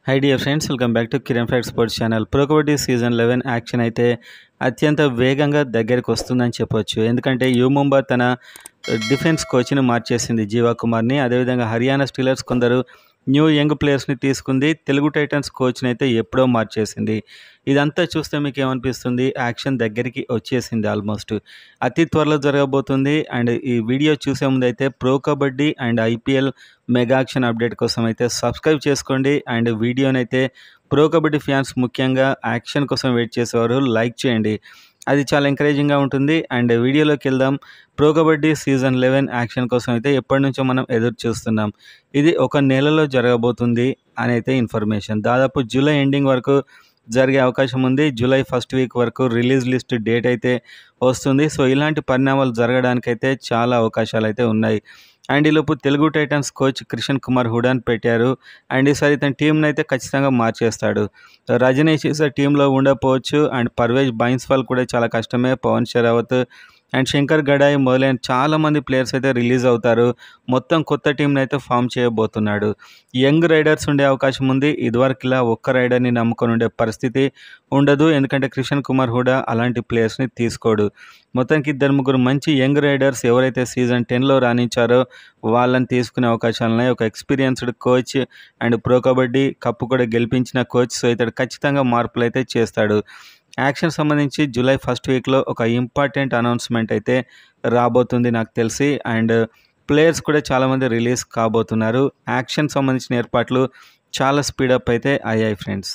High dear friends, welcome back to Kiran fact sports channel. Pro kabaddi season 11 action అయితే అత్యంత వేగంగా దగ్గరికి వస్తుందని చెప్పొచ్చు. ఎందుకంటే యూ ముంబా తన డిఫెన్స్ కోచ్ని మార్చేసింది జీవా కుమార్ని. అదేవిధంగా హర్యానా స్టీలర్స్ కొందరు న్యూ యంగ్ ప్లేయర్స్ని తీసుకుంది. తెలుగు టైటన్స్ కోచ్ని అయితే ఎప్పుడో మార్చేసింది. ఇదంతా చూస్తే మీకు ఏమనిపిస్తుంది? యాక్షన్ దగ్గరికి వచ్చేసింది ఆల్మోస్ట్. అతి త్వరలో జరగబోతుంది. అండ్ ఈ వీడియో చూసే ముందు అయితే pro kabaddi and IPL mega action update కోసం అయితే సబ్స్క్రైబ్ చేసుకోండి. అండ్ వీడియోనైతే ప్రో కబడ్డీ ఫ్యాన్స్ ముఖ్యంగా యాక్షన్ కోసం వెయిట్ చేసేవారు లైక్ చేయండి, అది చాలా ఎంకరేజింగ్గా ఉంటుంది. అండ్ వీడియోలోకి వెళ్దాం. ప్రో కబడ్డీ సీజన్ 11 యాక్షన్ కోసం అయితే ఎప్పటి నుంచో మనం ఎదురు చూస్తున్నాం. ఇది ఒక నెలలో జరగబోతుంది అని అయితే ఇన్ఫర్మేషన్. దాదాపు జూలై ఎండింగ్ వరకు జరిగే అవకాశం ఉంది. జూలై ఫస్ట్ వీక్ వరకు రిలీజ్ లిస్ట్ డేట్ అయితే వస్తుంది. సో ఇలాంటి పరిణామాలు జరగడానికైతే చాలా అవకాశాలు అయితే ఉన్నాయి. అండ్ ఈలోపు తెలుగు టైటన్స్ కోచ్ క్రిషన్ కుమార్ హుడాని పెట్టారు. అండ్ ఈసారి తన టీంని అయితే ఖచ్చితంగా మార్చేస్తాడు. రజనీష్ ఈసారి టీంలో ఉండకపోవచ్చు. అండ్ పర్వేజ్ బైన్స్వాల్ కూడా చాలా కష్టమే. పవన్ షెరావత్ అండ్ శంకర్ గడాయ్ మొదలైన చాలామంది ప్లేయర్స్ అయితే రిలీజ్ అవుతారు. మొత్తం కొత్త టీంని అయితే ఫామ్ చేయబోతున్నాడు. యంగ్ రైడర్స్ ఉండే అవకాశం ఉంది. ఇదివరకు ఇలా ఒక్క రైడర్ని నమ్ముకొని ఉండే పరిస్థితి ఉండదు. ఎందుకంటే క్రిషన్ కుమార్ హుడా అలాంటి ప్లేయర్స్ని తీసుకోడు. మొత్తానికి 2-3 మంచి యంగ్ రైడర్స్ ఎవరైతే సీజన్ 10లో రాణించారో వాళ్ళని తీసుకునే అవకాశాలు ఉన్నాయి. ఒక experienced coach and pro kabaddi cup కూడా గెలిపించిన కోచ్. సో ఇతడు ఖచ్చితంగా మార్పులు అయితే చేస్తాడు. యాక్షన్ సంబంధించి జూలై ఫస్ట్ వీక్లో ఒక ఇంపార్టెంట్ అనౌన్స్మెంట్ అయితే రాబోతుంది నాకు తెలిసి. అండ్ ప్లేయర్స్ కూడా చాలామంది రిలీజ్ కాబోతున్నారు. యాక్షన్ సంబంధించిన ఏర్పాట్లు చాలా స్పీడప్ అయితే అయ్యాయి ఫ్రెండ్స్.